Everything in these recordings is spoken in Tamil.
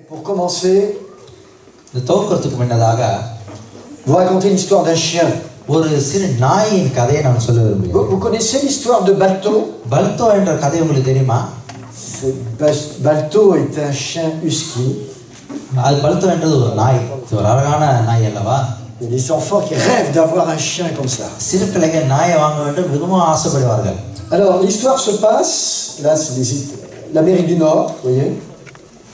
Pour commencer, இந்த துவக்கத்துக்கு முன்னதாக vous racontez l'histoire d'un chien. ஒரு சிறு நாயின் கதையை நான் சொல்ல விரும்புகிறேன். Vous connaissez l'histoire de Balto? பல்தோ என்ற கதை உங்களுக்கு தெரியுமா? Balto est un chien husky. அது பல்தோ என்றது ஒரு நாய். ஒரு அழகான நாய் அல்லவா? Il y a des enfants qui rêvent d'avoir un chien comme ça. சிறு பிள்ளைகள் நாயை வாங்க வேண்டும் மிகவும் ஆசைப்படுவார்கள். Alors l'histoire se passe, là c'est l'Amérique du Nord, vous voyez.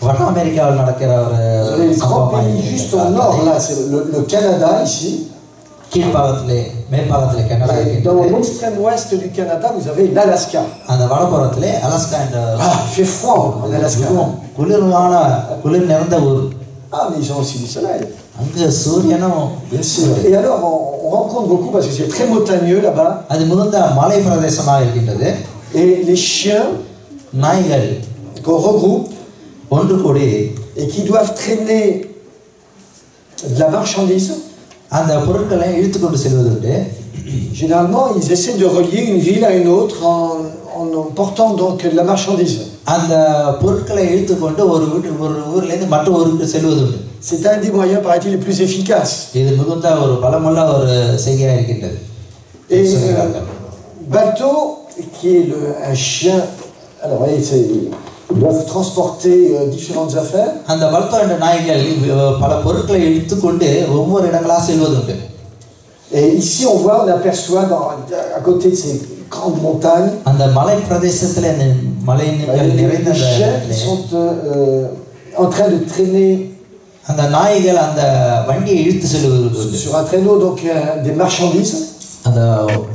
வட அமெரிக்காவில் நடக்கிற ஒரு Vous avez les grands pays juste au nord, là c'est le Canada ici. கீழ்பாகத்திலே மேற்பாகத்திலே கனடா Dans இருக்கின்றது. l'extrême ouest du Canada, vous avez l'Alaska. அந்த வடபுறத்திலே அலாஸ்கா என்ற Ah, il fait froid en Alaska. குளிர் நிறைந்த ஊர். Ah, mais ils ont aussi du soleil. அங்கு சூரியனும் Bien sûr. Et alors on rencontre beaucoup parce que c'est très montagneux là-bas. அது மிகுந்த மலை பிரதேசமாக இருக்கின்றது. Et les chiens நாய்கள் qu'on regroupe ஒன்று கூடி et qui doivent traîner de la marchandise. அந்த பொருட்களை இழுத்து கொண்டு செல்வதுண்டு. Généralement, ils essaient de relier une ville à une autre en portant donc de la marchandise. அந்த பொருட்களை இழுத்து கொண்டு ஒரு ஊர்லேருந்து மற்ற ஊருக்கு செல்வதுண்டு. C'est un des moyens, paraît-il, les plus efficaces. இது மிகுந்த ஒரு பலமுள்ள ஒரு செய்கையாக இருக்கின்றது. Et Balto, qui est un chien, alors voyez, ils doivent transporter différentes affaires. அந்த பல்தோ என்ற நாய்கள் பல பொருட்களை இழுத்து கொண்டு ஒவ்வொரு இடங்களாக செல்வதுண்டு. Et ici, on aperçoit à côté de ces grandes montagnes, அந்த மலை பிரதேசத்தில் அந்த மலைகள் நிறைந்த les chiens qui sont en train de traîner அந்த நாய்கள் அந்த வண்டியை இழுத்து செல்வது sur un traîneau donc des marchandises. அந்த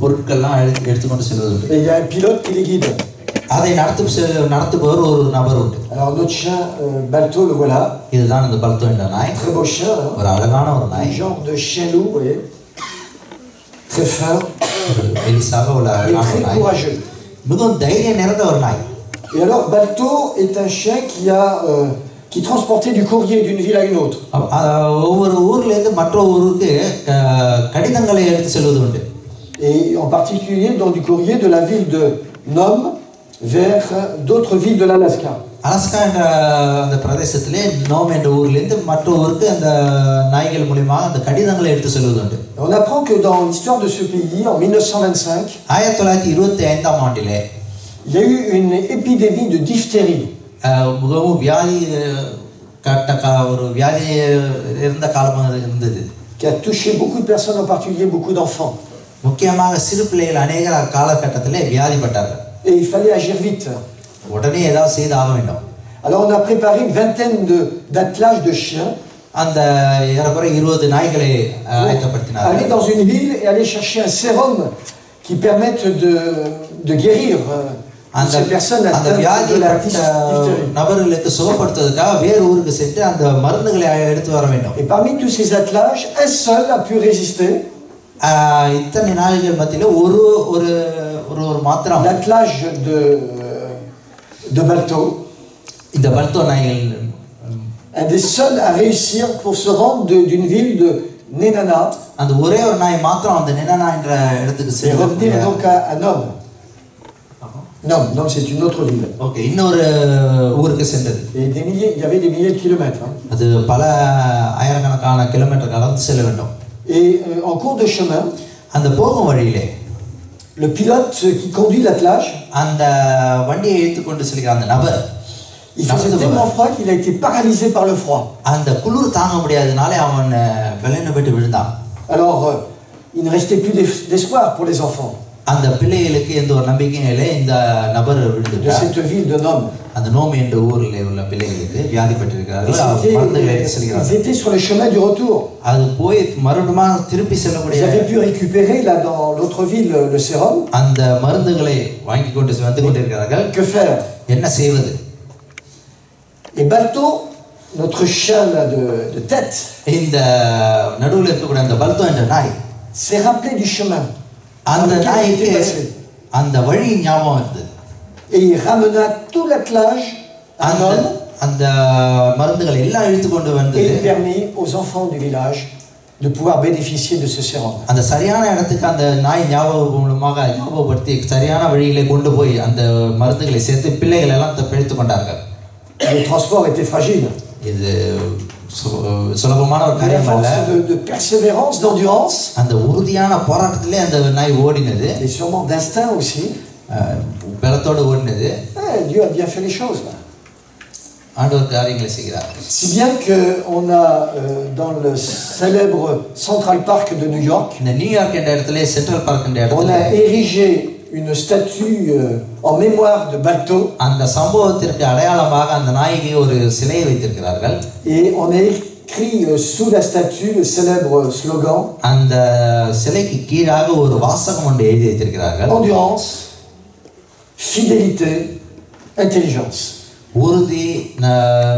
பொருட்கள்லாம் எடுத்துக்கொண்டு செல்வது. Et il y a un pilote qui les guide. அதை நடத்துபவர் ஒரு நபர் உண்டு. Alors notre chien Balto, le voilà. இதுதான் அந்த பல்தோ என்ற நாய். Très beau chien. ஒரு அழகான ஒரு நாய். Un genre de chien loup, vous voyez. Très fin. எலிசாக உள்ள Et très courageux. மிகவும் தைரியம் நிறைந்த ஒரு நாய். Et alors Balto est un chien qui transportait du courrier d'une ville à une autre. ஒவ்வொரு ஊர்லேருந்து மற்ற ஊருக்கு கடிதங்களை எடுத்து செல்வது உண்டு. Et en particulier dans du courrier de la ville de Nome vers d'autres villes de l'Alaska. Alaska என்ற அந்த பிரதேசத்திலே நோம் என்ற ஊர்லேருந்து மற்ற ஊருக்கு அந்த நாய்கள் மூலியமாக அந்த கடிதங்களை எடுத்து செல்வது உண்டு. On apprend que dans l'histoire de ce pays en 1925, 1925ஆம் ஆண்டிலே il y a eu une épidémie de diphtérie. மிகவும் ஒரு வியாதி இருந்த காலமாக இருந்தது. Qui a touché beaucoup de personnes, en particulier beaucoup d'enfants. முக்கியமாக சிறு பிள்ளைகள் அநேக காலகட்டத்திலே வியாதிப்பட்டார்கள். Et il fallait agir vite. உடனே ஏதாவது செய்து ஆக வேண்டும். Alors on a préparé une vingtaine d'attelages de chiens. அந்த ஏறக்குறைய 20 நாய்களை ஆயத்தப்படுத்தினார்கள். Aller dans une ville et aller chercher un sérum qui permette de guérir ces personnes atteintes de la diphtérie. நபர்களுக்கு சுகப்படுத்துவதற்காக வேறு ஊருக்கு சென்று அந்த மருந்துகளை எடுத்து வர வேண்டும். Et parmi tous ces attelages, un seul a pu résister. இத்தனை நாய்கள் மத்தியில ஒரு மாத்திரம் l'attelage de Balto. இந்த பல்தோ நாய்கள் un des seuls à réussir pour se rendre d'une ville de Nenana. அந்த ஒரே ஒரு நாய் மாத்திரம் அந்த நெனானா என்ற இடத்துக்கு Et revenir donc à Nome. Nome, c'est une autre ville. Okay, இன்னொரு ஊருக்கு சென்றது. Et il y avait des milliers de kilomètres. அது பல ஆயிரக்கணக்கான கிலோமீட்டர் கடந்து செல்ல வேண்டும். Et en cours de chemin, அந்த போகும் வழியிலே le pilote qui conduit l'attelage, அந்த வண்டியை இழுத்துக் கொண்டு செல்கிற அந்த நபர், il faisait tellement froid qu'il a été paralysé par le froid. அந்த குளிர் தாங்க முடியாதனால அவன் வெள்ளன விட்டு விழுந்தான். Alors il ne restait plus d'espoir pour les enfants. அந்த பிள்ளைகளுக்கு எந்த ஒரு நம்பிக்கையும் இல்லை. இந்த நபர் விழுந்துட்டார். De cette ville de Nome. அந்த நோம் என்ற ஊரில் உள்ள பிள்ளைகளுக்கு வியாதிப்பட்டிருக்கிறார்கள். மருந்துகளை எடுத்து செல்கிறார்கள். Ils étaient sur le chemin du retour. அது போய் மறுபடியும் திருப்பி செல்லக்கூடிய. Ils avaient pu récupérer là dans l'autre ville le sérum. அந்த மருந்துகளை வாங்கி கொண்டு வந்து கொண்டிருக்கிறார்கள். Que faire? என்ன செய்வது? Et Balto, notre chien là de tête, இந்த நடுவில் இருக்கக்கூடிய அந்த பல்தோ என்ற நாய் s'est rappelé du chemin. அந்த நாய்க்கு அந்த வழி ஞாபகம் இருந்தது. Et il ramena tout l'attelage à Nome. அந்த மருந்துகளை எல்லாம் இழுத்து கொண்டு வந்து et permis aux enfants du village de pouvoir bénéficier de ce sérum. அந்த சரியான இடத்துக்கு அந்த நாய் ஞாபகப்படுத்தி சரியான வழியிலே கொண்டு போய் அந்த மருந்துகளை சேர்த்து பிள்ளைகள் எல்லாம் பிழைத்துக் கொண்டார்கள். Le transport était fragile. இது சுலபமான ஒரு காரியம் அல்ல. De persévérance, d'endurance. அந்த உறுதியான போராட்டத்திலே அந்த நாய் ஓடினது. Et sûrement d'instinct aussi. பலத்தோடு ஓடினது. Dieu a bien fait les choses là. ஆண்டவர் காரியங்களை செய்கிறார். Si bien que on a dans le célèbre Central Park de New York, இந்த நியூயார்க் என்ற இடத்திலே சென்ட்ரல் பார்க் என்ற இடத்திலே on a érigé une statue en mémoire de Balto. அந்த சம்பவத்திற்கு அடையாளமாக அந்த நாய்க்கு ஒரு சிலையை வைத்திருக்கிறார்கள். Et on a écrit sous la statue le célèbre slogan. அந்த சிலைக்கு கீழாக ஒரு வாசகம் ஒன்று எழுதி வைத்திருக்கிறார்கள். Endurance, fidélité, intelligence. உறுதி,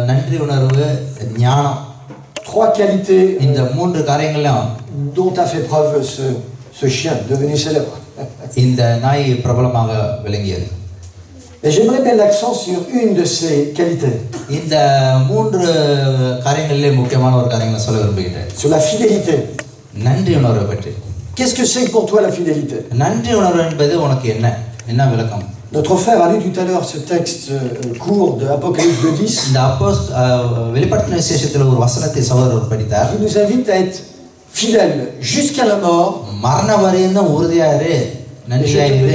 நன்றி உணர்வு, ஞானம். Trois qualités இந்த மூன்று காரியங்களும் dont a fait preuve ce chien devenu célèbre. இந்த நாய் பிரபலமாக விளங்கியது. Et j'aimerais mettre l'accent sur une de ces qualités. இந்த மூன்று காரியங்களிலே முக்கியமான ஒரு காரியங்களை சொல்ல விரும்புகிறேன். Sur la fidélité. நன்றி உணர்வை பற்றி. Qu'est-ce que c'est pour toi la fidélité? நன்றி உணர்வு என்பது உனக்கு என்ன விளக்கம்? Notre frère a lu tout à l'heure ce texte court de Apocalypse 2:10. இந்த வெளிப்படுத்தின விசேஷத்தில் ஒரு வசனத்தை சகோதரர் படித்தார். Il nous invite à être fidèles jusqu'à la mort. மரண வரையும் உறுதியாயிரு, நன்றியாயிரு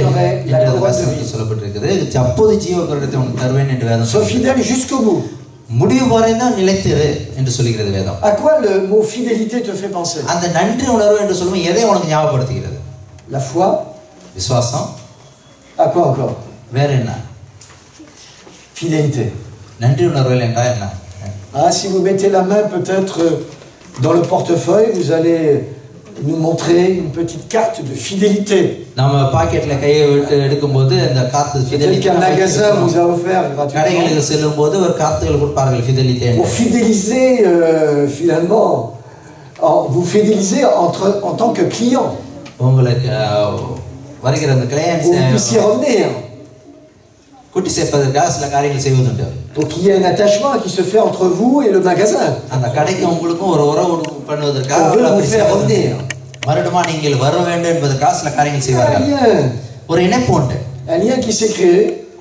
என்று வசனத்தில் சொல்லப்பட்டிருக்கிறது. அப்போது ஜீவகரத்தை உனக்கு தருவேன் என்று வேதம் Sois fidèle jusqu'au bout. முடிவு வரையும் நிலைத்திரு என்று சொல்கிறது வேதம். À quoi le mot fidélité te fait penser? அந்த நன்றி உணர்வு என்று சொல்லும்போது எதை உனக்கு ஞாபகப்படுத்துகிறது? La foi. விசுவாசம். À quoi encore? வேற என்ன? Fidélité. நன்றி உணர்வு என்றால் என்ன? Ah, si vous mettez la main peut-être dans le portefeuille, vous allez nous montrer une petite carte de fidélité. நம்ம பாக்கெட்ல கையை விட்டு எடுக்கும்போது அந்த card Fidelité. Un magasin vous a offert gratuitement. கடைகளுக்கு செல்லும்போது ஒரு கார்டுகள் கொடுப்பார்கள் ஃபிடெலிட்டி. Pour fidéliser finalement, vous fidélisez en tant que client. உங்களுக்கு வருகிற அந்த கிளையன்ட்ஸ் Vous puissiez revenir. கூட்டி சேர்ப்பதற்காக சில காரியங்கள் செய்வதுண்டு. Donc il y a un attachement qui se fait entre vous et le magasin. அந்த கடைக்கு உங்களுக்கும் ஒரு உறவு பண்ணுவதற்காக மறுபடியும் நீங்கள் வர வேண்டும் என்பதற்காக சில காரியங்கள் செய்வார்கள். ஒரு இணைப்பு உண்டு. Un lien qui s'est créé.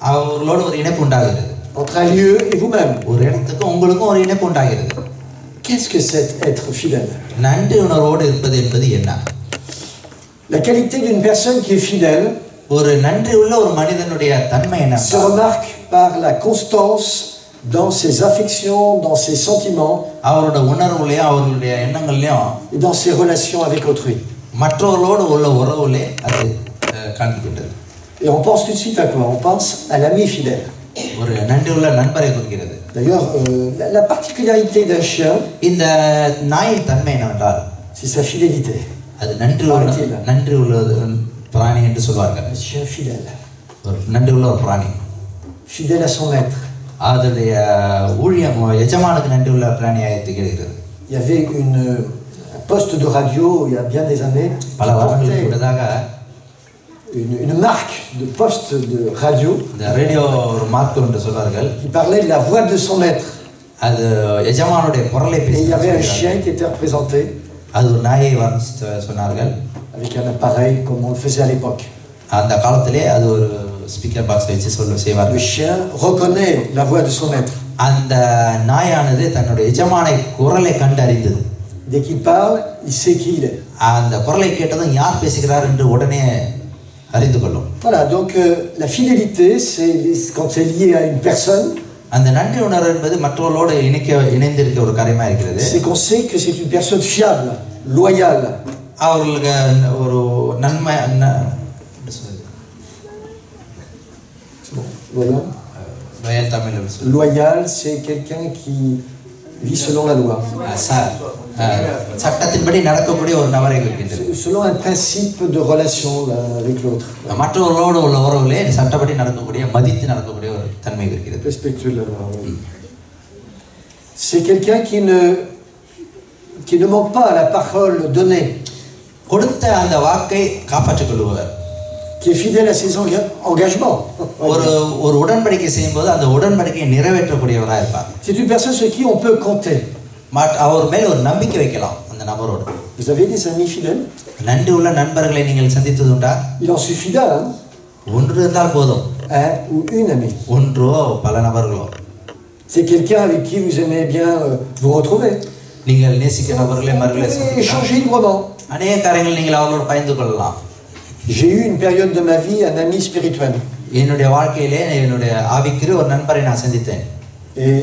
அவர்களோடு ஒரு இணைப்பு உண்டாகிறது. Entre un lieu et vous-même. ஒரு இடத்துக்கு உங்களுக்கும் ஒரு இணைப்பு உண்டாகிறது. Qu'est-ce que c'est être fidèle? நன்றி உணர்வோடு இருப்பது என்பது என்ன? La qualité d'une personne qui est fidèle ஒரு நன்றி உள்ள ஒரு மனிதனுடைய தன்மை என்ன? Se remarque par la constance dans ses affections, dans ses sentiments, அவரோட உணர்வுலயும் அவர்களுடைய எண்ணங்கள்லயும் et dans ses relations avec autrui. மற்றவர்களோடு உள்ள உறவுலே அது காண்பிக்கின்றது. Et on pense tout de suite à quoi? On pense à l'ami fidèle. ஒரு நன்றி உள்ள நண்பரை குறிக்கிறது. D'ailleurs, la particularité d'un chien, இந்த நாயின் தன்மை என்னவென்றால் c'est sa fidélité. அது நன்றி உள்ள பிராணி என்று சொல்வார்கள். Un chien fidèle. ஒரு நன்றி உள்ள ஒரு பிராணி. Fidèle à son maître. அதனுடைய ஊழியம் எஜமானுக்கு நன்றி உள்ள பிராணியாக திகழ்கிறது. Il y avait un poste de radio il y a bien des années. பல வருடங்களுக்கு முன்னதாக une marque de poste de radio. இந்த ரேடியோ ஒரு மார்க் என்று சொல்வார்கள். Qui parlait de la voix de son maître. அது எஜமானுடைய குரலை பேசி. Il y avait un chien qui était représenté. அது ஒரு நாயை வர்ணித்து சொன்னார்கள். Avec un appareil comme on le faisait à l'époque. அந்த காலத்திலே அது ஒரு ஸ்பீக்கர் பாக்ஸ் வச்சு செய்வார்கள். Le chien reconnaît la voix de son maître. அந்த நாயானது தன்னுடைய எஜமானை குரலை கண்டறிந்தது. Dès qu'il parle, il sait qui il est. அந்த குரலை கேட்டதும் யார் பேசுகிறார் என்று உடனே அறிந்து கொள்ளும். Voilà, donc la fidélité, c'est quand c'est lié à une personne. அந்த நன்றி உணர்வு என்பது மற்றவர்களோடு இணைந்திருக்க ஒரு காரியமா இருக்கிறது. C'est qu'on sait que c'est une personne fiable, loyale. அவர்களுக்கு ஒரு நன்மை Voilà. Loyal, c'est quelqu'un qui vit selon la loi. சட்டத்தின்படி நடக்கக்கூடிய ஒரு நபரை குறிக்கின்றது. Selon un principe de relation avec l'autre. மற்றவர்களோடு உள்ள உறவுகளே சட்டப்படி நடக்கக்கூடிய மதித்து நடக்கக்கூடிய ஒரு தன்மை குறிக்கிறது. Respectueux de la loi. C'est quelqu'un qui ne manque pas à la parole donnée. கொடுத்த அந்த வாக்கை காப்பாற்றிக் கொள்வார். Qui est fidèle à ses engagements. ஒரு உடன்படிக்கை செய்யும்போது அந்த உடன்படிக்கையை நிறைவேற்றக்கூடியவராக இருப்பார். C'est une personne sur qui on peut compter. அவர் மேல் ஒரு நம்பிக்கை வைக்கலாம் அந்த நபரோடு. Vous avez des amis fidèles? நன்றி உள்ள நண்பர்களை நீங்கள் சந்தித்தது உண்டா? Il en suffit d'un. ஒன்று இருந்தால் போதும். Un ou une amie. ஒன்றோ பல நபர்களோ. C'est quelqu'un avec qui vous aimez bien vous retrouver. நீங்கள் நேசிக்கிற நபர்களை மறுகளை Échanger librement. அநேக காரியங்கள் நீங்கள் அவர்களோடு பகிர்ந்து கொள்ளலாம். J'ai eu une période de ma vie un ami spirituel. என்னுடைய வாழ்க்கையிலே என்னுடைய ஆவிக்குரிய ஒரு நண்பரை நான் சந்தித்தேன். Et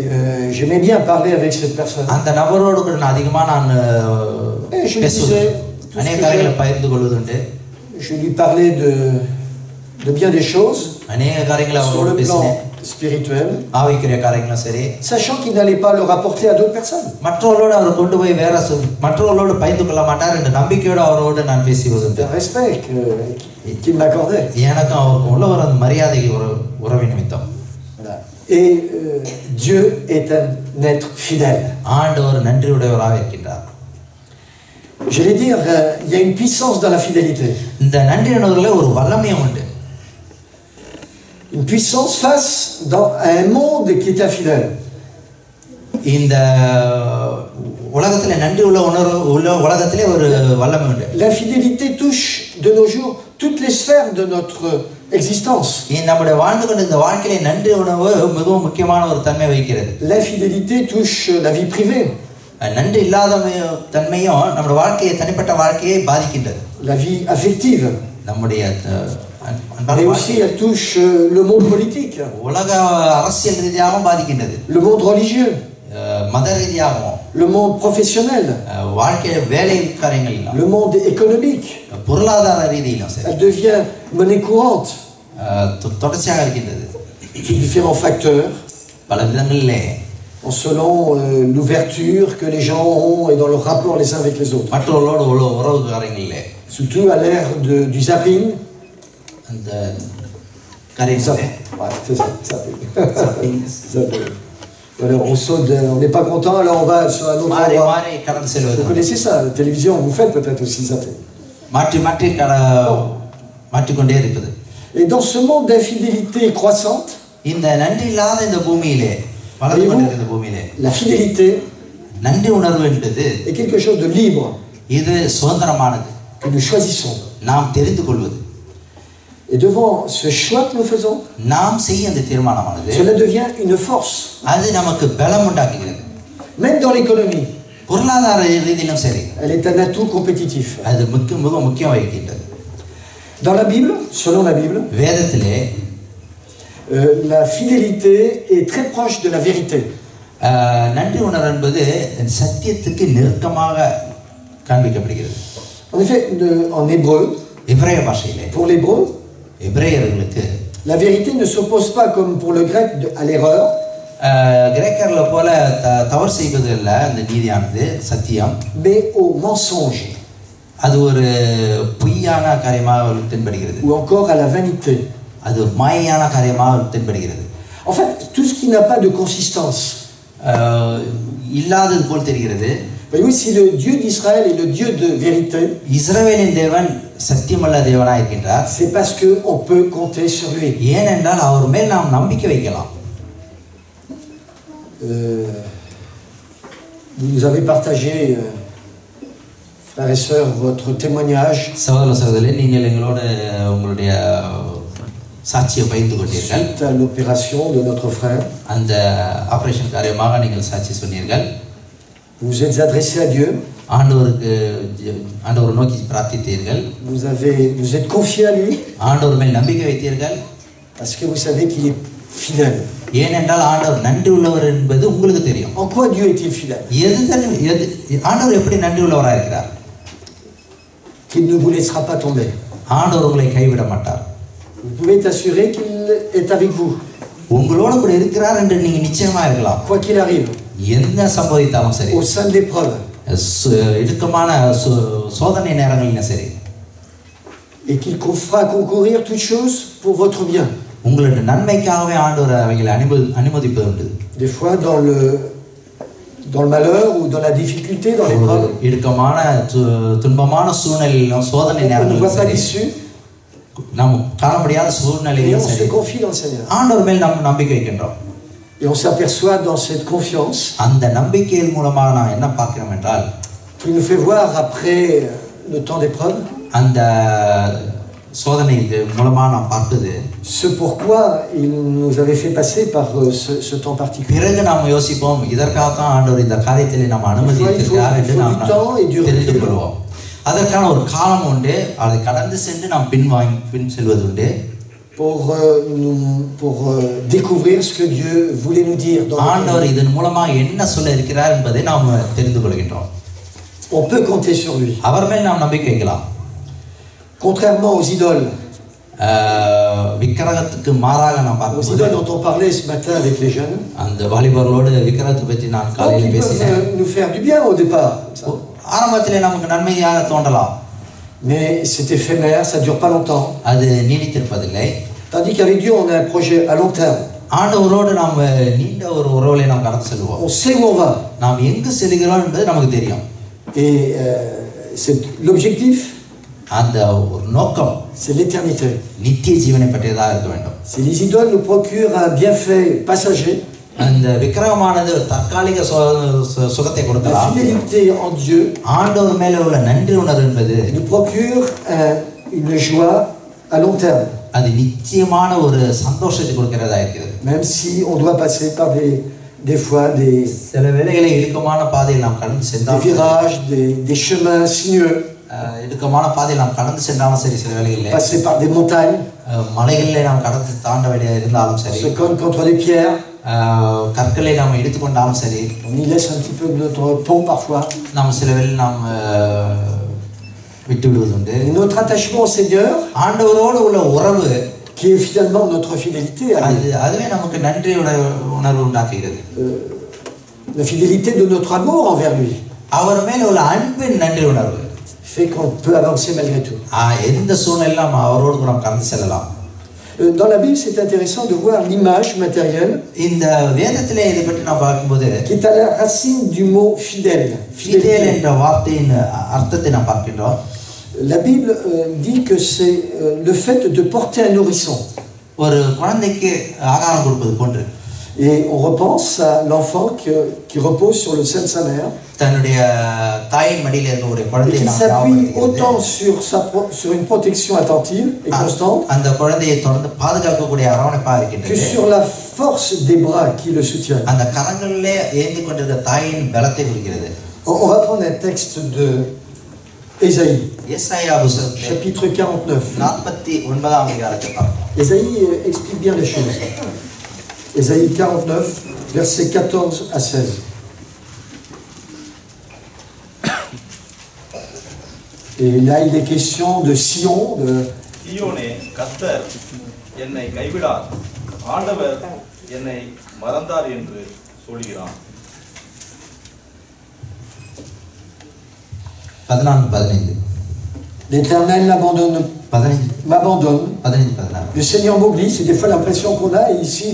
j'aimais bien parler avec cette personne. அந்த நபரோடு கூட நான் அதிகமாக நான் பேசுவேன். அநேக காரியங்களை பகிர்ந்து கொள்வதுண்டு. Je lui parlais de bien des choses. அநேக காரியங்களை sur அவரோடு le பேசினேன். plan spirituel. ஆவிக்குரிய காரியங்களும் சரி. Sachant qu'il n'allait pas le rapporter à d'autres personnes. மற்றவர்களோடு அவர் கொண்டு போய் வேற மற்றவர்களோடு பகிர்ந்து கொள்ள மாட்டார் என்ற நம்பிக்கையோடு அவரோடு நான் பேசுவதுண்டு. Un respect qu'il m'accordait. எனக்கும் அவருக்கும் உள்ள ஒரு மரியாதை உறவு நிமித்தம். Et Dieu est un être fidèle. ஆண்டவர் நன்றியுடையவராக இருக்கின்றார். J'allais dire, il y a une puissance dans la fidélité. இந்த நன்றியுணர்வுல ஒரு வல்லமையும் உண்டு. Une puissance face à un monde qui est infidèle. இந்த உலகத்திலே நன்றி உள்ள உலகத்திலே ஒரு வல்லமை உண்டு. L'infidélité touche de nos jours toutes les sphères de notre existence. நம்முடைய வாழ்ந்து கொண்ட இந்த வாழ்க்கையிலே நன்றி உணர்வு மிகவும் முக்கியமான ஒரு தன்மை வகிக்கிறது. L'infidélité touche la vie privée. நன்றி இல்லாத தன்மையும் நம்முடைய வாழ்க்கையை தனிப்பட்ட வாழ்க்கையை பாதிக்கின்றது. La vie affective. நம்முடைய mais aussi elle touche le monde politique. உலக அரசியல் ரீதியாகவும் பாதிக்கின்றது. Le monde religieux. மத ரீதியாகவும். Le monde professionnel. வாழ்க்கையில வேலை காரியங்களிலும். Le monde économique. பொருளாதார ரீதியிலும் சரி. Elle devient monnaie courante. தொடர்ச்சியாக இருக்கின்றது. Sous différents facteurs. பல விதங்களிலே. Selon l'ouverture que les gens ont et dans leur rapport les uns avec les autres. மற்றவர்களோடு உறவு காரியங்களிலே. Surtout à l'ère du zapping. அந்த காரியங்களே. C'est ça, zapping. Alors on saute, on n'est pas content, alors on va sur un autre endroit. Vous connaissez ça, la télévision, vous faites peut-être aussi zapping. Et dans ce monde d'infidélité croissante, la fidélité est quelque chose de libre que nous choisissons. Et devant ce choix que nous faisons, cela devient une force. Même dans l'économie, elle est un atout compétitif. Dans la Bible, selon la Bible, la fidélité est très proche de la vérité. En effet, en hébreu, pour l'hébreu, la vérité ne s'oppose pas comme pour le grec à l'erreur. Mais au mensonge. Ou encore à la vanité. En fait, tout ce qui n'a pas de consistance. Voyez-vous, si le Dieu d'Israël est le Dieu de vérité, c'est parce qu'on peut compter sur lui. Vous nous avez partagé, frères et sœurs, votre témoignage suite à l'opération de notre frère. Vous êtes adressé à Dieu. Vous êtes confié à lui. Parce que vous savez qu'il est fidèle. En quoi Dieu est-il fidèle? Qu'il ne vous laissera pas tomber. Vous pouvez être assuré qu'il est avec vous. Quoi qu'il arrive. Au sein de l'épreuve. Et qu'il fera concourir toutes choses pour votre bien. Des fois dans le malheur ou dans la difficulté, dans l'épreuve, on ne voit pas l'issue. Et on se confie dans le Seigneur. Et on s'aperçoit dans cette confiance qu'il nous fait voir après le temps d'épreuve சோதனைக்கு மூலமா நாம் பார்த்தது ce pourquoi il nous avait fait passer par ce temps particulier. பிறகு நாம் யோசிப்போம் இதற்காக தான் ஆண்டவர் இந்த காரியத்திலே நாம் அனுமதித்திருக்கிறார் என்று நாம் தெரிந்து கொள்வோம். அதற்கான ஒரு காலம் உண்டு, அதை கடந்து சென்று நாம் பின் செல்வது உண்டு. Pour découvrir ce que Dieu voulait nous dire. ஆண்டவர் இதன் மூலமா என்ன சொல்ல இருக்கிறார் என்பதை நாம் தெரிந்து கொள்கின்றோம். On peut compter sur lui. அவர் மேல் நாம் நம்பிக்கை வைக்கலாம். Contrairement aux idoles. விக்கிரகத்துக்கு மாறாக நாம் பார்க்கிறோம். Aux idoles dont on parlait ce matin avec les jeunes. அந்த வாலிபர்களோடு விக்கிரகத்தை பற்றி நான் காலையில் பேசினேன். Nous faire du bien au départ. ஆரம்பத்திலே நமக்கு நன்மையாக தோன்றலாம். Mais c'est éphémère, ça dure pas longtemps. அது நீடித்திருப்பதில்லை. Tandis qu'avec Dieu on a un projet à long terme. ஆண்டவரோடு நாம் நீண்ட ஒரு உறவுகளை நாம் கடந்து செல்வோம். On sait où on va. நாம் எங்கு செல்கிறோம் என்பது நமக்கு தெரியும். Et c'est l'objectif. அந்த ஒரு நோக்கம் c'est l'éternité. நித்திய ஜீவனை பற்றியதாக இருக்க வேண்டும். Si les idoles nous procurent un bienfait passager, அந்த விக்கிரகமானது தற்காலிக சுகத்தை கொடுக்கலாம். La fidélité en Dieu ஆண்டவர் மேல உள்ள நன்றி உணர்வு என்பது nous procure une joie à long terme. அது நிச்சயமான ஒரு சந்தோஷத்தை கொடுக்கிறதா இருக்கிறது. Même si on doit passer par des fois des சில வேளைகளில் இடுக்கமான பாதையில் நாம் கடந்து சென்றாலும் des virages, des chemins sinueux, இடுக்கமான பாதையில் நாம் கடந்து சென்றாலும் சரி, சில வேளைகளில் passer par des montagnes, மலைகளிலே நாம் கடந்து தாண்ட வேண்டிய இருந்தாலும் சரி, se cogne contre les pierres, கற்களை நாம் எடுத்துக்கொண்டாலும் சரி, on y laisse un petit peu de notre peau parfois. நாம் சில வேளையில் நாம் விட்டு விடுவது உண்டு. Notre attachement au Seigneur, ஆண்டவரோடு உள்ள உறவு, qui est finalement notre fidélité, அதுவே நமக்கு நன்றி உணர்வு உண்டாக்குகிறது. La fidélité de notre amour envers lui, அவர் மேல் உள்ள அன்பின் நன்றி உணர்வு fait qu'on peut avancer malgré tout. எந்த சூழ்நிலையிலும் அவரோடு நாம் கடந்து செல்லலாம். Dans la Bible, c'est intéressant de voir l'image matérielle இந்த வேதத்திலே இதை பற்றி நாம் பார்க்கும்போது qui est à la racine du mot fidèle. Fidèle என்ற வார்த்தையின் அர்த்தத்தை நாம் பார்க்கிறோம். La Bible dit que c'est le fait de porter un nourrisson. ஒரு குழந்தைக்கு ஆகாரம் கொடுப்பது போன்று. Et on repense à l'enfant qui repose sur le sein de sa mère. தன்னுடைய தாயின் மடியில் இருக்கிற ஒரு குழந்தையை நாம் s'appuie autant sur une protection attentive et constante. அந்த குழந்தையை தொடர்ந்து பாதுகாக்கக்கூடிய அரவணைப்பா இருக்கின்றது. Que sur la force des bras qui le soutiennent. அந்த கரங்களிலே ஏந்தி கொண்டிருக்கிற தாயின் பலத்தை குறிக்கிறது. On va prendre un texte de Ésaïe. Ésaïe chapitre 49. 49ஆம் அதிகாரத்தை பார்ப்போம். Ésaïe explique bien les choses. Ésaïe 49 versets 14 à 16. Et là, il est question de Sion. Sione, கர்த்தர் என்னை கைவிடார், ஆண்டவர் என்னை மறந்தார் என்று சொல்கிறான். 14-15. L'Éternel m'abandonne. Le Seigneur m'oublie. C'est des fois l'impression qu'on a. Et ici,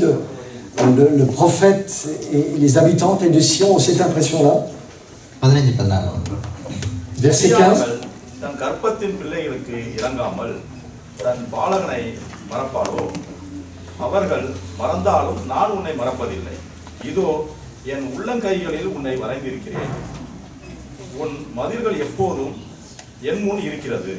le prophète et les habitants de Sion ont cette impression-là. Verset 15. தன் கற்பத்தின் பிள்ளைகளுக்கு இறங்காமல் தன் பாலகனை மறப்பாளோ? அவர்கள் மறந்தாலும் நான் உன்னை மறப்பதில்லை. இதோ என் உள்ளங்கைகளில் உன்னை வரைந்திருக்கிறேன். உன் மதில்கள் எப்போதும் என் முன் இருக்கிறது.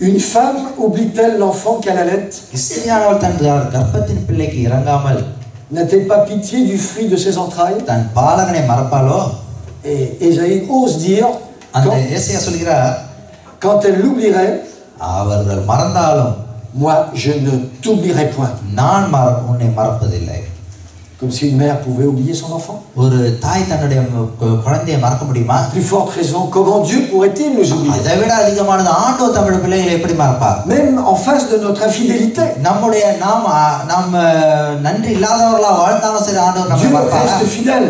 Une femme oublie-t-elle l'enfant qu'elle allait? ஸ்திரீயானவள் தன் கர்ப்பத்தின் பிள்ளைக்கு இறங்காமல் n'a-t-elle pas pitié du fruit de ses entrailles? தன் பாலகனை மறப்பாளோ? Et Ésaïe ose dire, quand elle l'oublierait, moi je ne t'oublierai point. Comme si une mère pouvait oublier son enfant. Plus forte raison, comment Dieu pourrait-il nous oublier? Même en face de notre infidélité, Dieu reste fidèle.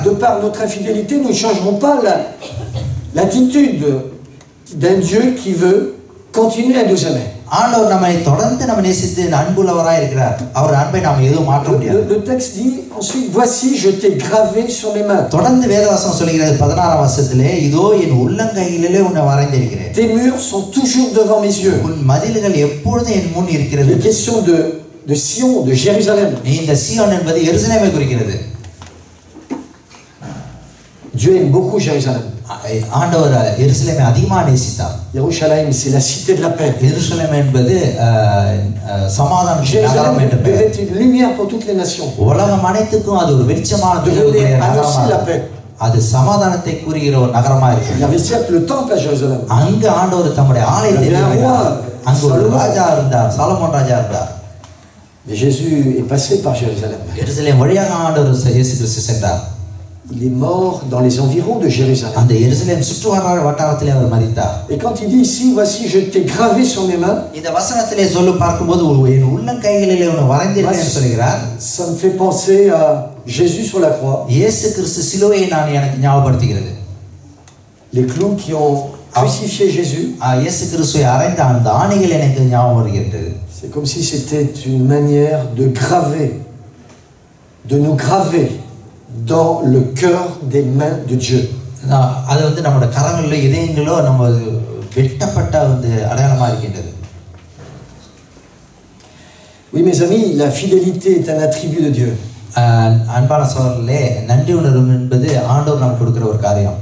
De par notre infidélité, nous ne changerons pas l'attitude d'un Dieu qui veut continuer à nous aimer. Le texte dit ensuite, voici je t'ai gravé sur mes mains. Tes murs sont toujours devant mes yeux. Les questions de Sion, de Jérusalem. Dieu aime beaucoup Jérusalem. ஆண்டவர் எருசலேமை அதிகமா நேசித்தார். Jérusalem, c'est la cité de la paix. எருசலேம் என்பது சமாதானத்தின் நகரம் என்று பெயர். Jérusalem devait être une lumière pour toutes les nations. உலகம் அனைத்துக்கும் அது ஒரு வெளிச்சமான நகரமா, அது சமாதானத்தை கூறுகிற ஒரு நகரமா இருக்கு. Il y avait certes le temple à Jérusalem. அங்க ஆண்டவர் தம்முடைய ஆலயத்தை நிறுவினார். அங்க ஒரு ராஜா இருந்தார், சாலமோன் ராஜா இருந்தார். Mais Jésus est passé par Jérusalem. எருசலேம் வழியாக ஆண்டவர் இயேசு கிறிஸ்து சென்றார். Il est mort dans les environs de Jérusalem. அந்த எருசலேம் வட்டாரத்திலே அவர் மரித்தார். Et quand il dit ici, voici je t'ai gravé sur mes mains, இந்த வசனத்திலே சொல்லி பார்க்கும்போது என் உள்ளங்கைகளிலே உன்னை வரைந்திருக்கிறேன் சொல்கிறார். Ça me fait penser à Jésus sur la croix. இயேசு கிறிஸ்து சிலுவையை நான் எனக்கு ஞாபகப்படுத்துகிறது. Les clous qui ont crucifié Jésus. இயேசு கிறிஸ்துவை அறைந்த அந்த ஆணிகள் எனக்கு ஞாபகம் வருகிறது. C'est comme si c'était une manière de graver, de nous graver dans le cœur des mains de Dieu. அது வந்து நம்முடைய கரங்களிலோ இதயங்களோ நம்ம வெட்டப்பட்ட வந்து அடையாளமா இருக்கின்றது. Oui mes amis, la fidélité est un attribut de Dieu. அன்பான சகோதரர்களே, நன்றி உணர்வு என்பது ஆண்டவர் நமக்கு கொடுக்கிற ஒரு காரியம்.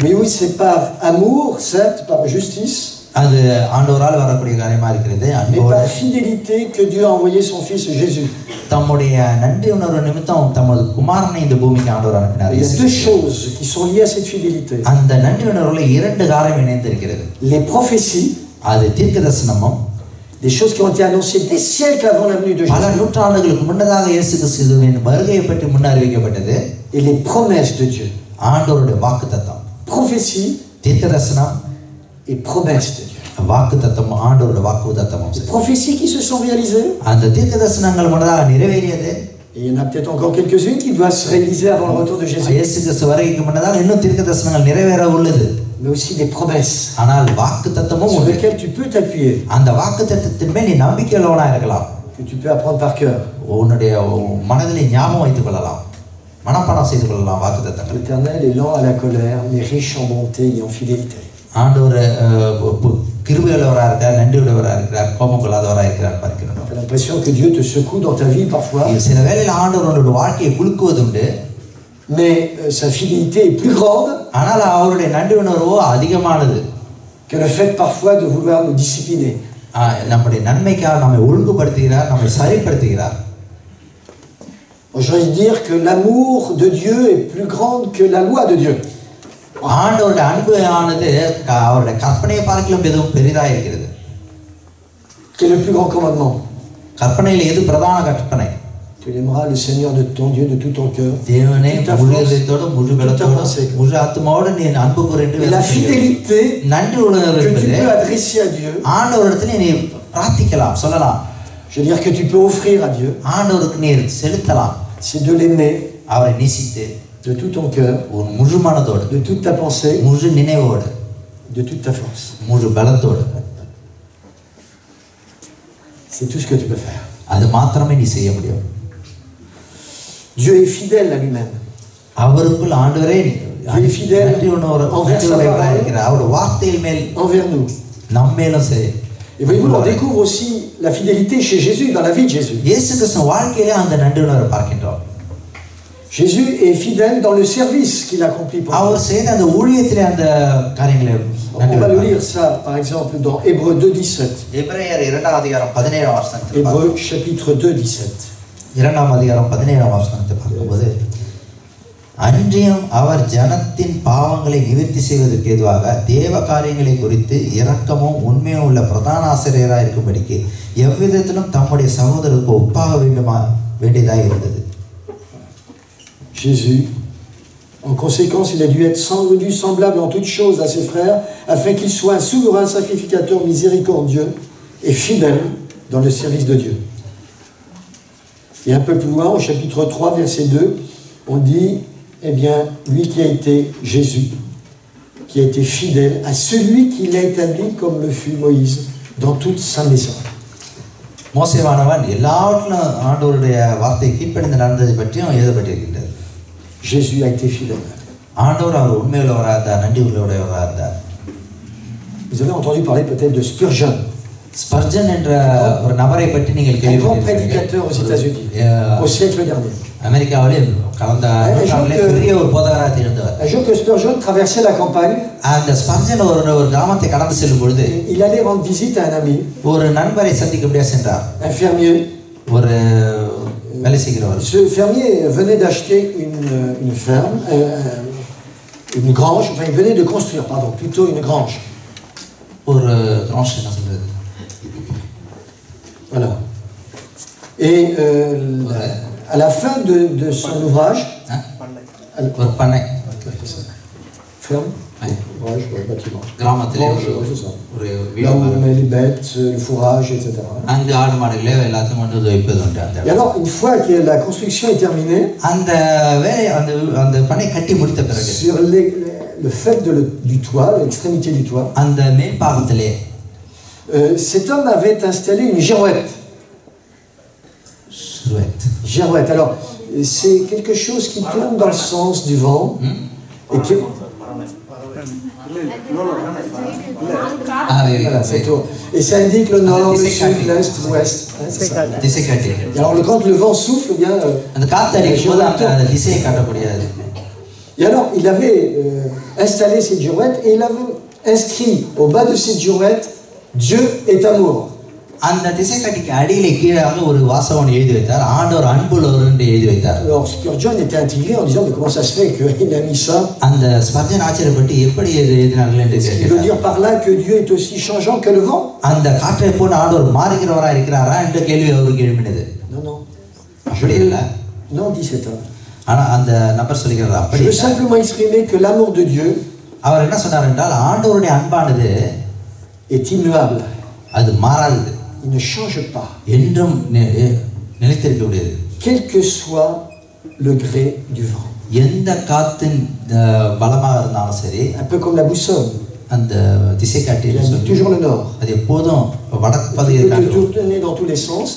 Mais oui, c'est par amour, certes, par justice. அது ஆண்டவரால் வரக்கூடிய காரியமா இருக்கிறது. Mais par fidélité que Dieu a envoyé son fils Jésus. தம்முடைய நன்றி உணர்வு நிமித்தம் தமது குமாரனை இந்த பூமிக்கு ஆண்டவர் அனுப்பினார். Il y a deux choses qui sont liées à cette fidélité. அந்த நன்றி உணர்வுல இரண்டு காரியம் இணைந்திருக்கிறது. Les prophéties, அது தீர்க்கதரிசனமும், des choses qui ont été annoncées des siècles avant la venue de Jésus. பல நூற்றாண்டுகளுக்கு முன்னதாக இயேசு கிறிஸ்துவின் வருகையை பற்றி முன்னறிவிக்கப்பட்டது. Et les promesses de Dieu. ஆண்டவருடைய வாக்குத்தத்தம். Prophétie, தீர்க்கதரிசனம் et promesses de Dieu. வாக்குத்தத்தம், ஆண்டவருடைய வாக்குத்தத்தம். Prophéties qui se sont réalisées. அந்த தீர்க்கதரிசனங்கள் முன்னதாக நிறைவேறியது. Et il y en a peut-être encore quelques-unes qui doivent se réaliser avant le retour de Jésus. இயேசு கிறிஸ்து வருகைக்கு முன்னதாக இன்னும் தீர்க்கதரிசனங்கள் நிறைவேற உள்ளது. Mais aussi des promesses. ஆனால் வாக்குத்தத்தமும் sur lesquelles tu peux t'appuyer. அந்த வாக்குத்தத்தத்தின் மேல் நீ நம்பிக்கையுள்ளவனா இருக்கலாம். Que tu peux apprendre par cœur. உன்னுடைய மனதிலே ஞாபகம் வைத்துக் கொள்ளலாம், மனப்பாடம் செய்து கொள்ளலாம் வாக்குத்தத்தங்கள். L'Éternel est lent à la colère, mais riche en bonté et en fidélité. ஆண்டவர் கிருபையுள்ளவராக இருக்கிறார், நன்றியுள்ளவராக இருக்கிறார், கோபம் கொள்ளாதவராக இருக்கிறார் பார்க்கிறோம். Tu as l'impression que Dieu te secoue dans ta vie parfois. சில வேளையில் ஆண்டவர் உன்னுடைய வாழ்க்கையை குலுக்குவது உண்டு. Mais sa fidélité est plus grande. ஆனால் அவருடைய நன்றி உணர்வோ அதிகமானது. Que le fait parfois de vouloir nous discipliner. நம்முடைய நன்மைக்காக நம்மை ஒழுங்குபடுத்துகிறார், நம்மை சரிப்படுத்துகிறார். J'ose dire que l'amour de Dieu est plus grand que la loi de Dieu. ஆண்டவருடைய அன்பு ஆனது அவருடைய கற்பனையை பார்க்கலாம் எதுவும் பெரிதாக இருக்கிறது. Quel est le plus grand commandement? கற்பனையில் எது பிரதான கற்பனை? Tu aimeras le Seigneur de ton Dieu de tout ton cœur. தேவனை முழு இதயத்தோடு, முழு பலத்தோடு, முழு ஆத்துமாவோடு நீ அன்பு கூற என்று. La fidélité நன்றி உணர்வு que tu peux adresser à Dieu. ஆண்டவரிடத்தில் நீ பிரார்த்திக்கலாம், சொல்லலாம். Je veux dire que tu peux offrir à Dieu. ஆண்டவருக்கு நீ செலுத்தலாம். C'est de l'aimer. அவரை நேசித்து de tout ton cœur, ஒரு முழு மனதோடு, de toute ta pensée, முழு நினைவோடு, de toute ta force. முழு பலத்தோடு. C'est tout ce que tu peux faire. அது மாத்திரமே நீ செய்ய முடியும். Dieu est fidèle à lui-même. அவருக்குள் ஆண்டவரே Dieu est fidèle envers sa parole, அவருடைய வார்த்தையின் மேல் envers nous. நம்ம மேலும் சரி. Et voyez-vous, on découvre aussi la fidélité chez Jésus, dans la vie de Jésus. இயேசு கிறிஸ்து வாழ்க்கையிலே அந்த நன்றி உணர்வை பார்க்கின்றோம். Jésus est fidèle dans le service qu'il accomplit pour nous. அவர் செய்த அந்த ஊழியத்திலே அந்த காரியங்களை On va le lire ça, par exemple, dans Hébreux 2:17. எபிரேயர் 2 அதிகாரம் 17 வசனத்தை. Hébreux chapitre 2:17. 2 அதிகாரம் 17 வசனத்தை பார்க்கும்போது, அன்றியும் அவர் ஜனத்தின் பாவங்களை நிவர்த்தி செய்வதற்கு ஏதுவாக தேவ காரியங்களை குறித்து இரக்கமும் உண்மையும் உள்ள பிரதான ஆசிரியராக இருக்கும்படிக்கு எவ்விதத்திலும் தம்முடைய சகோதரருக்கு ஒப்பாக வேண்டியதாக இருந்தது. Jésus, en conséquence, il a dû être rendu semblable en toutes choses à ses frères, afin qu'il soit un souverain sacrificateur miséricordieux et fidèle dans le service de Dieu. Et un peu plus loin, au chapitre 3, verset 2, on dit, eh bien, lui qui a été Jésus, qui a été fidèle à celui qui l'a établi comme le fut Moïse dans toute sa maison. மோசேவானவன் எல்லாவற்றிலும் ஆண்டவருடைய வார்த்தையை கீழ்ப்படிந்து நடந்ததை பற்றியும் எழுதப்பட்டிருக்கின்றது. Jésus a été fidèle. ஆண்டவர் அவர் உண்மையுள்ளவராக இருந்தார், நன்றி உள்ளவராக இருந்தார். Vous avez entendu parler peut-être de Spurgeon. Spurgeon என்ற ஒரு நபரை பற்றி நீங்கள் prédicateur aux États-Unis au siècle dernier. அமெரிக்காவிலே கடந்த நூற்றாண்டிலே பெரிய ஒரு போதகராக திகழ்ந்தவர். Un jour que Spurgeon traversait la campagne, அந்த ஸ்பர்ஜன் ஒரு கிராமத்தை கடந்து செல்லும் பொழுது il allait rendre visite à un ami, ஒரு நண்பரை சந்திக்க சென்றார். un fermier. ஒரு வேலை செய்கிறவர். Ce fermier venait d'acheter une ferme, une grange, enfin il venait de construire, pardon, plutôt une grange. ஒரு grange என்ன சொல்றது? Voilà. Et à la fin de son ouvrage, ஒரு பண்ணை ferme, ouvrage, bâtiment. கிராமத்திலே ஒரு là où on met les bêtes, le fourrage, etc. அங்கு ஆடு மாடுகளே எல்லாத்தையும் கொண்டு வைப்பது உண்டு அந்த. Et alors une fois que la construction est terminée, அந்த வேலை அந்த பண்ணை கட்டி முடித்த பிறகு sur le fait du toit, l'extrémité du toit, அந்த மேல்பாகத்திலே cet homme avait installé une girouette. Girouette. Alors, c'est quelque chose qui tourne dans le sens du vent et qui... Voilà, ça tourne. Et ça indique le nord, le sud, l'est, l'ouest. Alors, quand le vent souffle, bien... Et alors, il avait installé cette girouette et il avait inscrit au bas de cette girouette Dieu est amour. அந்த திசைக்காட்டிக்கு அடியிலே கீழாக ஒரு வாசகம் எழுதி வைத்தார். ஆண்டவர் அன்புள்ளவர் என்று எழுதி வைத்தார். Alors Spurgeon était intrigué en disant mais comment ça se fait qu'il a mis ça? அந்த ஸ்பர்ஜன் ஆச்சரியப்பட்டு எப்படி எழுதினார்கள் என்று கேட்டார். Il veut dire par là que Dieu est aussi changeant que le vent? அந்த காற்றை போல ஆண்டவர் மாறுகிறவராய் இருக்கிறாரா என்ற கேள்வி அவருக்கு எழும்பினது. Non non. அப்படி இல்ல. Non dit cet homme. ஆனா அந்த நபர் சொல்கிறார் அப்படி. Je veux simplement exprimer que l'amour de Dieu அவர் என்ன சொன்னார் என்றால் ஆண்டவருடைய அன்பானது est immuable. அது மாறாதது. Il ne change pas. என்றும் நிலைத்திருக்கக்கூடியது. Quel que soit le gré du vent. எந்த காற்றின் பலமாக இருந்தாலும் சரி. Un peu comme la boussole. அந்த திசைக்காட்டி toujours le nord. அது எப்போதும் வடக்கு பகுதியை காட்டும். Tourner dans tous les sens.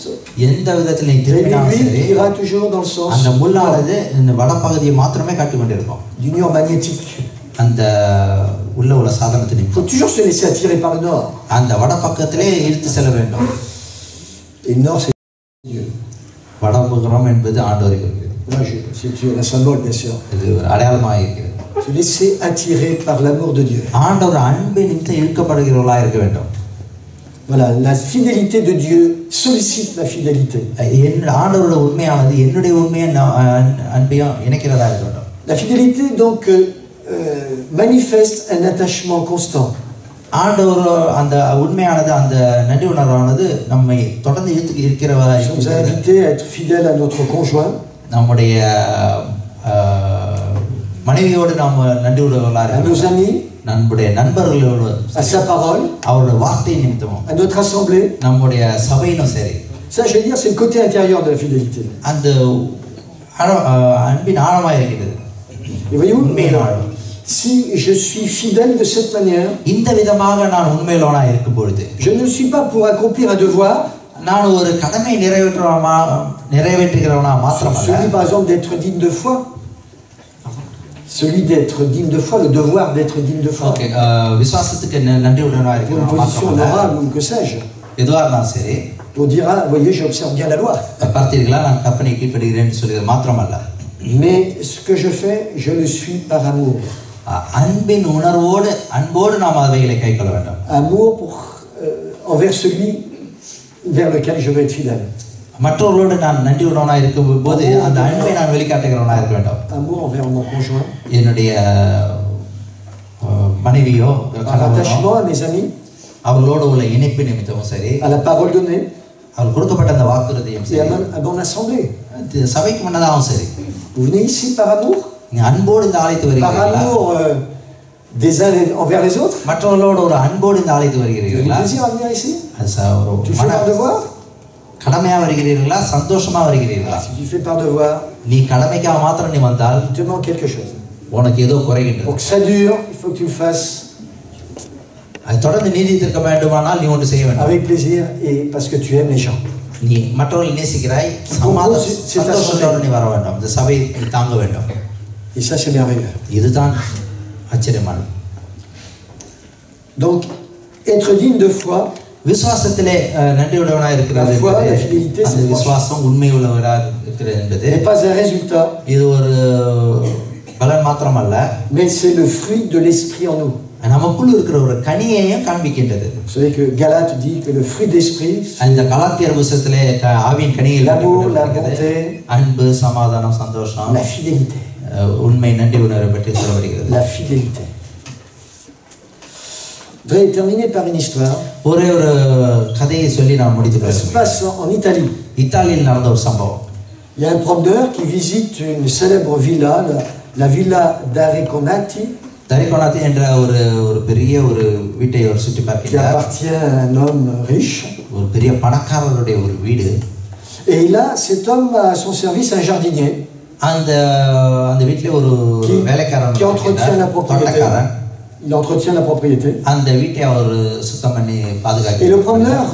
எந்த விதத்தில் நீ திரும்பினாலும் சரி. Il ira toujours dans le sens. அந்த முள்ளானது இந்த வடபகுதியை மாத்திரமே காட்டிக் கொண்டிருக்கும். D'union magnétique. அந்த உள்ள சாதனத்தின் faut toujours se laisser attirer par le nord. அந்த வடபக்கத்திலே இழுத்து செல்ல வேண்டும். Et nord c'est Dieu. வடபுறம் என்பது ஆண்டவரை குறிக்கிறது. Moi c'est un symbole bien sûr. இது ஒரு அடையாளமாக இருக்கிறது. Se laisser attirer par l'amour de Dieu. ஆண்டவர் அன்பின் நிமித்தம் இழுக்கப்படுகிறவர்களாக இருக்க வேண்டும். Voilà, la fidélité de Dieu sollicite la fidélité. ஆண்டவருடைய உண்மையானது என்னுடைய உண்மையை அன்பையும் இணைக்கிறதா இருக்க வேண்டும். La fidélité donc manifeste un attachement constant. ஆண்டவர் அந்த உண்மையானது அந்த நன்றி உணர்வானது நம்மை தொடர்ந்து இருக்கிறவரா இருக்கிறது. Nous sommes invités à être fidèles à notre conjoint. நம்முடைய மனைவியோடு நாம் நன்றி உணர்வுள்ளவர்களாக இருக்க வேண்டும். À nos amis. நம்முடைய நண்பர்களோடு. À sa parole. அவருடைய வார்த்தை நிமித்தமும். À notre assemblée. நம்முடைய சபையிலும் சரி. Ça je veux dire c'est le côté intérieur de la fidélité. அந்த அன்பின் ஆழமாக இருக்கிறது. Et voyez-vous, si je suis fidèle de cette manière, இந்த விதமாக நான் உண்மையிலோனா இருக்கும் பொழுது, je ne suis pas pour accomplir un devoir. நான் ஒரு கடமை நிறைவேற்றுகிறவனா மாத்திரமல்ல. Celui par exemple d'être digne de foi. Celui d'être digne de foi, le devoir d'être digne de foi. OK, விசுவாசத்துக்கு நன்றி உள்ளவனா இருக்கிறவனா மாத்திரமல்ல. Une position morale ou que sais-je. எதுவா இருந்தாலும் சரி. On dira, voyez, j'observe bien la loi. பார்த்தீர்களா நான் கற்பனை கீழ்ப்படுகிறேன் என்று சொல்கிறது மாத்திரமல்ல. Mais ce que je fais, je le suis par amour. அன்பின் உணர்வோடு அன்போடு நாம் அவைகளை கைக்கொள்ள வேண்டும். Amour pour envers celui vers lequel je veux être fidèle. மற்றவர்களோடு நான் நன்றி உள்ளவனாக இருக்கும்போது அந்த அன்பை நான் வெளிக்காட்டுகிறவனாக இருக்க வேண்டும். Amour envers mon conjoint. என்னுடைய மனைவியோ attachement à mes amis. அவர்களோடு உள்ள இணைப்பு நிமித்தமும் சரி. À la parole donnée. அவர் கொடுக்கப்பட்ட அந்த வாக்குறுதியும் சரி. À mon assemblée. சபைக்கு முன்னதாகவும் சரி. Vous venez ici par amour? அன்போடு இந்த ஆலயத்துக்கு வருகிறீர்களா? Par amour des uns envers les autres? மற்றவர்களோடு ஒரு அன்போடு இந்த ஆலயத்துக்கு வருகிறீர்களா? Tu désires venir ici? Tu fais par devoir? கடமையா வருகிறீர்களா சந்தோஷமா வருகிறீர்களா? Si tu fais par devoir, நீ கடமைக்காக மாத்திரம் நீ வந்தால் il te manque quelque chose. உனக்கு ஏதோ குறைகின்றது. Pour que ça dure, il faut que tu le fasses. அது தொடர்ந்து நீடித்திருக்க வேண்டுமானால் நீ ஒன்று செய்ய வேண்டும். Avec plaisir et parce que tu aimes les gens. நீ மற்றவர்களை நேசிக்கிறாய் சந்தோஷத்தோடு நீ வர வேண்டும். இந்த சபையை நீ தாங்க வேண்டும். Et ça c'est merveilleux. இதுதான் ஆச்சரியமானது. Donc être digne de foi விசுவாசத்திலே நன்றியுள்ளவனாய் இருக்கிறது என்பது அந்த விசுவாசம் உண்மையுள்ளவராய் இருக்கிறது என்பது இது ஒரு பலன் மாத்திரமல்ல, mais c'est le fruit de l'esprit en nous. நமக்குள்ள இருக்கிற ஒரு கனியையும் காண்பிக்கின்றது. Vous savez que Galates dit que le fruit d'esprit, அந்த கலாத்தியர் புத்தகத்திலே ஆவியின் கனிகள் l'amour, la bonté, அன்பு, சமாதானம், சந்தோஷம், la fidélité. உண்மை, நன்றி உணர்வை பற்றி சொல்லப்படுகிறது. La fidélité. Je vais terminer par une histoire. ஒரே ஒரு கதையை சொல்லி நான் முடித்துக்கிறேன். Ça se passe en Italie. இத்தாலியில் நடந்த ஒரு சம்பவம். Il y a un promeneur qui visite une célèbre villa, la villa d'Areconati. Areconati என்ற ஒரு பெரிய ஒரு வீட்டை அவர் சுற்றி பார்க்கிறார். Qui appartient à un homme riche. ஒரு பெரிய பணக்காரருடைய ஒரு வீடு. Et il a cet homme à son service un jardinier. அந்த வீட்டிலே ஒரு வேலைக்காரன் qui entretient la propriété. Il entretient la propriété. அந்த வீட்டை அவர் சுத்தம் பண்ணி பாதுகாக்கிறார். Et le promeneur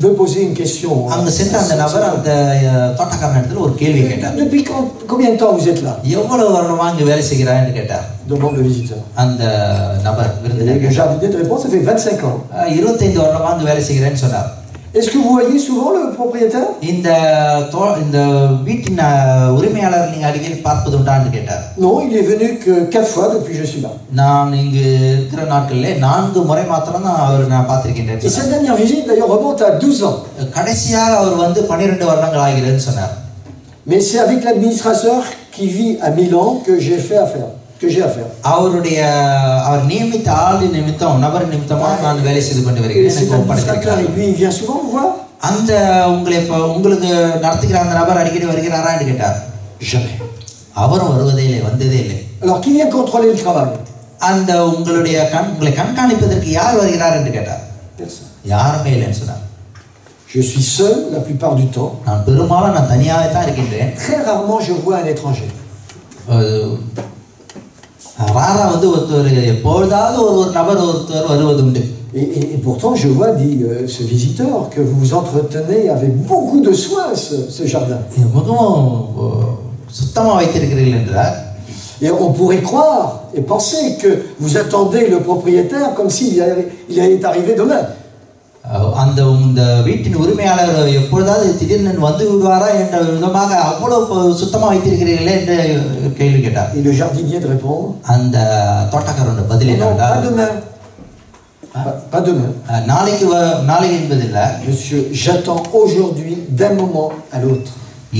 veut poser une question. அங்க சென்ற அந்த நபர் அந்த தோட்டக்காரனிடத்தில் ஒரு கேள்வி கேட்டார். Depuis combien de temps vous êtes là? எவ்வளவு வருடமா இங்க வேலை செய்கிறாய்ன்னு கேட்டார். Demande le visiteur. அந்த நபர் விருந்தினர். Le jardinier te répond, ça fait 25 ans. 25 வருடமா இங்க வேலை செய்கிறேன்னு சொன்னார். Est-ce que vous voyez souvent le propriétaire? இந்த வீட்டின் உரிமையாளர் நீங்க அடிக்கடி பார்ப்பது உண்டான்னு கேட்டார். Non, il est venu que 4 fois depuis que je suis là. நான் இங்கு இருக்கிற நாட்களிலே 4 முறை மாத்திரம் தான் அவர் நான் பார்த்திருக்கின்றேன். Et cette dernière visite d'ailleurs remonte à 12 ans. கடைசியாக அவர் வந்து 12 வருடங்கள் ஆகிறதுன்னு சொன்னார். Mais c'est avec l'administrateur qui vit à Milan que j'ai affaire. அவர் நியமித்த ஆளு நிமித்தம் நபர் நிமித்தமா நான் வேலை செய்து கொண்டு வருகிறேன். Lui il vient souvent vous voir? அந்த உங்களுக்கு நடத்துகிற அந்த நபர் அடிக்கடி வருகிறாரா என்று கேட்டார். Jamais. அவரும் வருவதே இல்லை, வந்ததே இல்லை. Alors qui vient contrôler le travail? அந்த உங்களை கண்காணிப்பதற்கு யார் வருகிறார் என்று கேட்டார். யாருமே இல்லைன்னு சொன்னார். Je suis seul la plupart du temps. நான் பெரும்பாலும் நான் தனியாக தான் இருக்கின்றேன். Très rarement je vois un étranger. Rara வந்து எப்பொழுதாவது ஒரு நபர் வருவது உண்டு. Et pourtant je vois, dit ce visiteur, que vous entretenez avec beaucoup de soin ce jardin. சுத்தமா வைத்திருக்கிறீர்கள் என்றார். Et on pourrait croire et penser que vous attendez le propriétaire comme s'il allait arriver demain. இந்த வீட்டின் உரிமையாளர் எப்பொழுதாவது திடீர்னு வந்து விடுவாரா என்ற விதமாக அவ்வளவு சுத்தமா வைத்திருக்கிறீர்களே என்று கேள்வி கேட்டார். Et le jardinier répond. அந்த தோட்டக்காரனோட பதில் என்னவென்றால், pas demain. நாளைக்கு என்பதில்லை. Monsieur, j'attends aujourd'hui d'un moment à l'autre.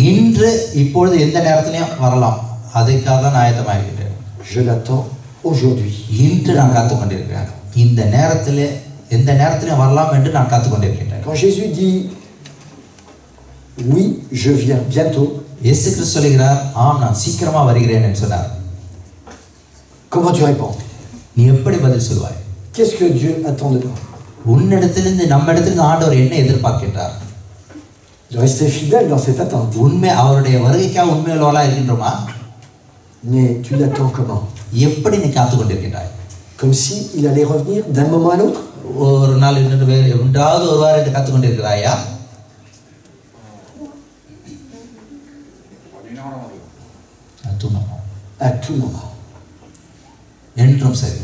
இன்று இப்பொழுது எந்த நேரத்திலையும் வரலாம், அதுக்காக தான் ஆயத்தமாகிறேன். Je l'attends aujourd'hui. இன்று நான் காத்துக் கொண்டிருக்கிறேன். இந்த நேரத்திலே எந்த நேரத்திலும் வரலாம் என்று நான் காத்துக் கொண்டிருக்கிறேன். Quand Jésus dit oui, je viens bientôt. இயேசு கிறிஸ்து சொல்கிறார், ஆம் நான் சீக்கிரமா வருகிறேன் என்று சொன்னார். Comment tu réponds? நீ எப்படி பதில் சொல்வாய்? Qu'est-ce que Dieu attend de nous? உன்னிடத்திலிருந்து நம்மிடத்திலிருந்து ஆண்டவர் என்ன எதிர்பார்க்கின்றார்? De rester fidèle dans cette attente. உண்மை அவருடைய வருகைக்காக உண்மையுள்ளவளா இருக்கின்றோமா? Mais tu l'attends comment? எப்படி நீ காத்துக் கொண்டிருக்கிறாய்? Comme si il allait revenir d'un moment à l'autre? ஒரு நாள் என்றாவது ஒருவார் என்று காத்துக் கொண்டிருக்கிறாயா? À tout moment. என்றும் சரி.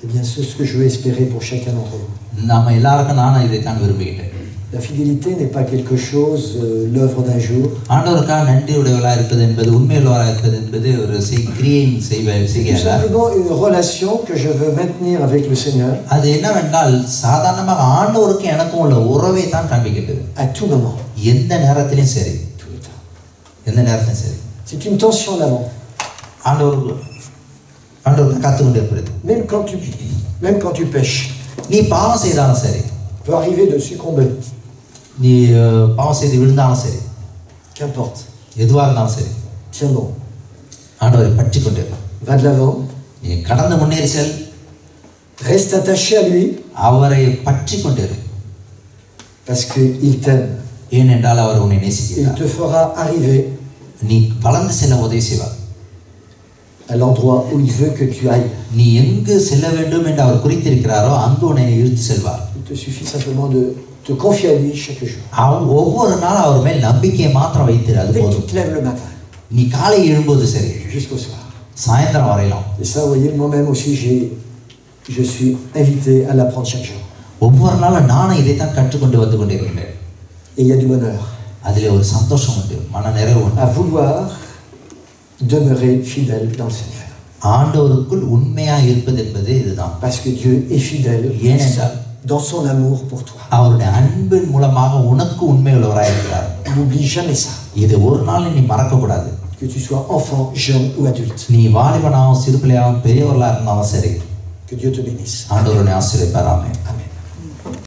Eh bien, c'est ce que je veux espérer pour chacun d'entre vous. நாம எல்லாருக்கும் நானும் இதைத்தான் விரும்புகிறேன். La fidélité n'est pas quelque chose, l'œuvre d'un jour. ஆண்டவருக்காக நன்றியுடையவளாக இருப்பது என்பது, உண்மையுள்ளவளாக இருப்பது என்பது ஒரு கிரியையின் செய்கையல்ல. C'est simplement une relation que je veux maintenir avec le Seigneur. அது என்னவென்றால் சாதாரணமாக ஆண்டவருக்கு எனக்கும் உள்ள உறவை தான் காண்பிக்கிறது. À tout moment. எந்த நேரத்திலும் சரி. Tout le temps. எந்த நேரத்திலும் சரி. C'est une tension en avant. ஆண்டவருக்கு காத்து கொண்டு இருப்பது. Même quand tu pêches. நீ பாவம் செய்தாலும் சரி. Peut arriver de succomber. நீ பாவம் செய்து விழுந்தாலும் சரி. Qu'importe. எதுவாக இருந்தாலும் சரி. Tiens bon. ஆண்டவரை பற்றி கொண்டு இரு. Va de l'avant. நீ கடந்து முன்னேறி செல். Reste attaché à lui. அவரை பற்றி கொண்டு இரு. Parce que il t'aime. ஏனென்றால் அவர் உன்னை நேசிக்கிறார். Il te fera arriver. நீ வளர்ந்து செல்ல உதவி செய்வார். À l'endroit où il veut que tu ailles. நீ எங்கு செல்ல வேண்டும் என்று அவர் குறித்திருக்கிறாரோ அங்கு உன்னை இழுத்து செல்வார். Il te suffit simplement de te confier à lui chaque jour. ஒவ்வொரு நாளும் அவர் மேல் நம்பிக்கையை மாத்திரம் வைத்திரு, அது போதும். Dès que tu te lèves le matin. நீ காலை எழும்போது சரி. Jusqu'au soir. சாயந்தரம் வரையிலும். Et ça, vous voyez, moi-même aussi, je suis invité à l'apprendre chaque jour. ஒவ்வொரு நாளும் நானும் இதை தான் கற்றுக்கொண்டு வந்து கொண்டிருக்கிறேன். Et il y a du bonheur. அதிலே ஒரு சந்தோஷம் உண்டு, மன நிறைவு உண்டு. À vouloir demeurer fidèle dans le Seigneur. ஆண்டவருக்குள் உண்மையா இருப்பது என்பது இதுதான். Parce que Dieu est fidèle ஏனென்றால் dans son amour pour toi. அவருடைய அன்பின் மூலமாக உனக்கு உண்மையுள்ளவராய் இருக்கிறார். N'oublie jamais ça. இது ஒரு நாள் நீ மறக்க கூடாது. Que tu sois enfant, jeune ou adulte. நீ வாலிபனாகவும் சிறுபிள்ளையாகவும் பெரியவர்களாக இருந்தாலும் சரி. Que Dieu te bénisse. ஆண்டவர் உன்னை ஆசீர்வதிப்பார். ஆமென். Amen.